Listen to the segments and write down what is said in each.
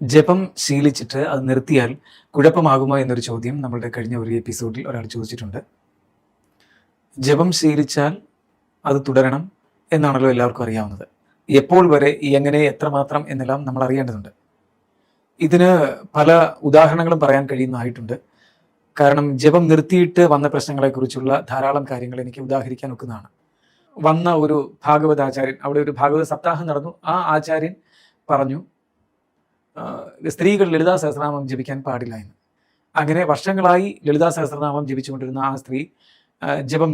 ജപം ശീലിച്ചിട്ട് അത് നിർത്തിയാൽ കുഴപ്പമാകുമോ എന്നൊരു ചോദ്യം നമ്മളുടെ കഴിഞ്ഞ ഒരു എപ്പിസോഡിൽ ഒരാൾ ചോദിച്ചിട്ടുണ്ട്. ജപം ശീലിച്ചാൽ അത് തുടരണം എന്നാണല്ലോ എല്ലാവർക്കും അറിയാവുന്നത്. എപ്പോൾ വരെ, എങ്ങനെ, എത്രമാത്രം എന്നെല്ലാം നമ്മൾ അറിയേണ്ടതുണ്ട്. ഇതിന് പല ഉദാഹരണങ്ങളും പറയാൻ കഴിയുന്നതായിട്ടുണ്ട്. കാരണം ജപം നിർത്തിയിട്ട് വന്ന പ്രശ്നങ്ങളെക്കുറിച്ചുള്ള ധാരാളം കാര്യങ്ങൾ എനിക്ക് ഉദാഹരിക്കാൻ ഒക്കുന്നതാണ്. വന്ന ഒരു ഭാഗവതാചാര്യൻ, അവിടെ ഒരു ഭാഗവത സപ്താഹം നടന്നു. ആ ആചാര്യൻ പറഞ്ഞു സ്ത്രീകൾ ലളിതാ സഹസ്രനാമം ജപിക്കാൻ പാടില്ല എന്ന്. അങ്ങനെ വർഷങ്ങളായി ലളിതാ സഹസ്രനാമം ജപിച്ചുകൊണ്ടിരുന്ന ആ സ്ത്രീ ജപം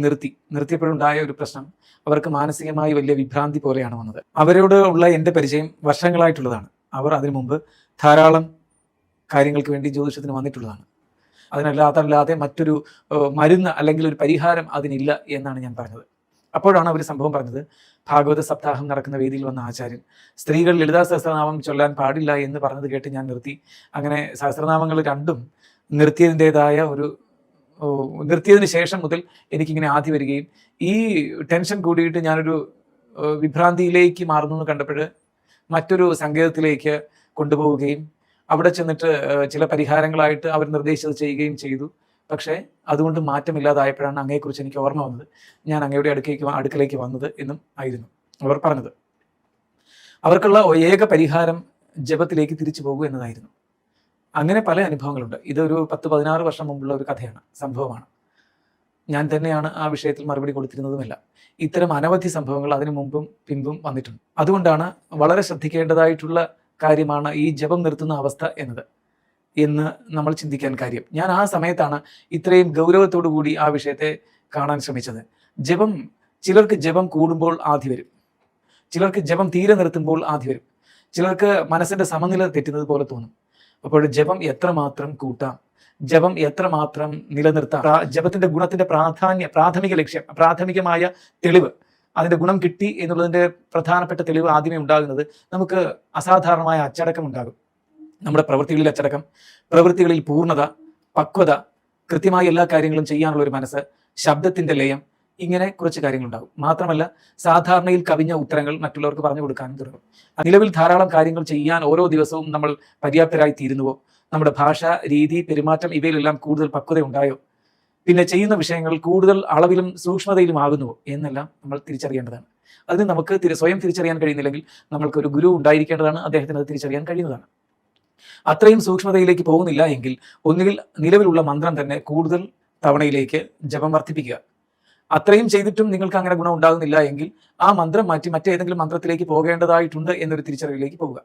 നിർത്തിയപ്പോഴുണ്ടായ ഒരു പ്രശ്നം, അവർക്ക് മാനസികമായി വലിയ വിഭ്രാന്തി പോലെയാണ് വന്നത്. അവരോട് ഉള്ള എൻ്റെ പരിചയം വർഷങ്ങളായിട്ടുള്ളതാണ്. അവർ അതിനു മുമ്പ് ധാരാളം കാര്യങ്ങൾക്ക് വേണ്ടി ജ്യോതിഷത്തിന് വന്നിട്ടുള്ളതാണ്. അതല്ലാതെ മറ്റൊരു മരുന്ന് അല്ലെങ്കിൽ ഒരു പരിഹാരം അതിനില്ല എന്നാണ് ഞാൻ പറഞ്ഞത്. അപ്പോഴാണ് അവർ സംഭവം പറഞ്ഞത്, ഭാഗവത സപ്താഹം നടക്കുന്ന വേദിയിൽ വന്ന ആചാര്യൻ സ്ത്രീകൾ ലളിതാ സഹസ്രനാമം ചൊല്ലാൻ പാടില്ല എന്ന് പറഞ്ഞത് കേട്ട് ഞാൻ നിർത്തി. അങ്ങനെ സഹസ്രനാമങ്ങൾ രണ്ടും നിർത്തിയതിന് ശേഷം മുതൽ എനിക്കിങ്ങനെ ആദ്യം വരികയും ഈ ടെൻഷൻ കൂടിയിട്ട് ഞാനൊരു വിഭ്രാന്തിയിലേക്ക് മാറുന്നു എന്ന് കണ്ടപ്പോൾ മറ്റൊരു സങ്കേതത്തിലേക്ക് കൊണ്ടുപോവുകയും അവിടെ ചെന്നിട്ട് ചില പരിഹാരങ്ങളായിട്ട് അവർ നിർദ്ദേശിച്ചത് ചെയ്യുകയും ചെയ്തു. പക്ഷേ അതുകൊണ്ട് മാറ്റമില്ലാതായപ്പോഴാണ് അങ്ങയെക്കുറിച്ച് എനിക്ക് ഓർമ്മ വന്നത്, ഞാൻ അങ്ങയുടെ അടുക്കലേക്ക് വന്നത് എന്നും ആയിരുന്നു അവർ പറഞ്ഞത്. അവർക്കുള്ള ഏക പരിഹാരം ജപത്തിലേക്ക് തിരിച്ചു പോകുക എന്നതായിരുന്നു. അങ്ങനെ പല അനുഭവങ്ങളുണ്ട്. ഇതൊരു 10-16 വർഷം മുമ്പുള്ള ഒരു കഥയാണ്, സംഭവമാണ്. ഞാൻ തന്നെയാണ് ആ വിഷയത്തിൽ മറുപടി കൊടുത്തിരുന്നതുമല്ല. ഇത്തരം അനവധി സംഭവങ്ങൾ അതിനു മുമ്പും പിമ്പും വന്നിട്ടുണ്ട്. അതുകൊണ്ടാണ് വളരെ ശ്രദ്ധിക്കേണ്ടതായിട്ടുള്ള കാര്യമാണ് ഈ ജപം നിർത്തുന്ന അവസ്ഥ എന്ന് നമ്മൾ ചിന്തിക്കാൻ കാര്യം. ഞാൻ ആ സമയത്താണ് ഇത്രയും ഗൗരവത്തോടു കൂടി ആ വിഷയത്തെ കാണാൻ ശ്രമിച്ചത്. ചിലർക്ക് ജപം കൂടുമ്പോൾ ആദ്യം വരും, ചിലർക്ക് ജപം തീരെ നിർത്തുമ്പോൾ ആദ്യം വരും, ചിലർക്ക് മനസ്സിന്റെ സമനില തെറ്റുന്നത് പോലെ തോന്നും. അപ്പോൾ ജപം എത്രമാത്രം കൂട്ടാം, ജപം എത്രമാത്രം നിലനിർത്താം, ജപത്തിന്റെ ഗുണത്തിന്റെ പ്രാഥമിക ലക്ഷ്യം, പ്രാഥമികമായ തെളിവ്, അതിന്റെ ഗുണം കിട്ടി എന്നുള്ളതിന്റെ പ്രധാനപ്പെട്ട തെളിവ് ആദ്യമേ ഉണ്ടാകുന്നത് നമുക്ക് അസാധാരണമായ അച്ചടക്കം ഉണ്ടാകും. നമ്മുടെ പ്രവൃത്തികളിൽ അച്ചടക്കം, പ്രവൃത്തികളിൽ പൂർണ്ണത, പക്വത, കൃത്യമായി എല്ലാ കാര്യങ്ങളും ചെയ്യാനുള്ള ഒരു മനസ്സ്, ശബ്ദത്തിന്റെ ലയം, ഇങ്ങനെ കുറച്ച് കാര്യങ്ങളുണ്ടാകും. മാത്രമല്ല സാധാരണയിൽ കവിഞ്ഞ ഉത്തരങ്ങൾ മറ്റുള്ളവർക്ക് പറഞ്ഞു കൊടുക്കാനും തുടങ്ങും. നിലവിൽ ധാരാളം കാര്യങ്ങൾ ചെയ്യാൻ ഓരോ ദിവസവും നമ്മൾ പര്യാപ്തരായി തീരുന്നുവോ? നമ്മുടെ ഭാഷ, രീതി, പെരുമാറ്റം ഇവയിലെല്ലാം കൂടുതൽ പക്വത ഉണ്ടായോ? പിന്നെ ചെയ്യുന്ന വിഷയങ്ങൾ കൂടുതൽ അളവിലും സൂക്ഷ്മതയിലും ആകുന്നുവോ എന്നെല്ലാം നമ്മൾ തിരിച്ചറിയേണ്ടതാണ്. അതിന് നമുക്ക് സ്വയം തിരിച്ചറിയാൻ കഴിയുന്നില്ലെങ്കിൽ നമ്മൾക്കൊരു ഗുരു ഉണ്ടായിരിക്കേണ്ടതാണ്, അദ്ദേഹത്തിന് അത് തിരിച്ചറിയാൻ കഴിയുന്നതാണ്. അത്രയും സൂക്ഷ്മതയിലേക്ക് പോകുന്നില്ല എങ്കിൽ ഒന്നുകിൽ നിലവിലുള്ള മന്ത്രം തന്നെ കൂടുതൽ തവണയിലേക്ക് ജപം വർദ്ധിപ്പിക്കുക. അത്രയും ചെയ്തിട്ടും നിങ്ങൾക്ക് അങ്ങനെ ഗുണം ഉണ്ടാകുന്നില്ല എങ്കിൽ ആ മന്ത്രം മാറ്റി മറ്റേതെങ്കിലും മന്ത്രത്തിലേക്ക് പോകേണ്ടതായിട്ടുണ്ട് എന്നൊരു തിരിച്ചറിവിലേക്ക് പോവുക.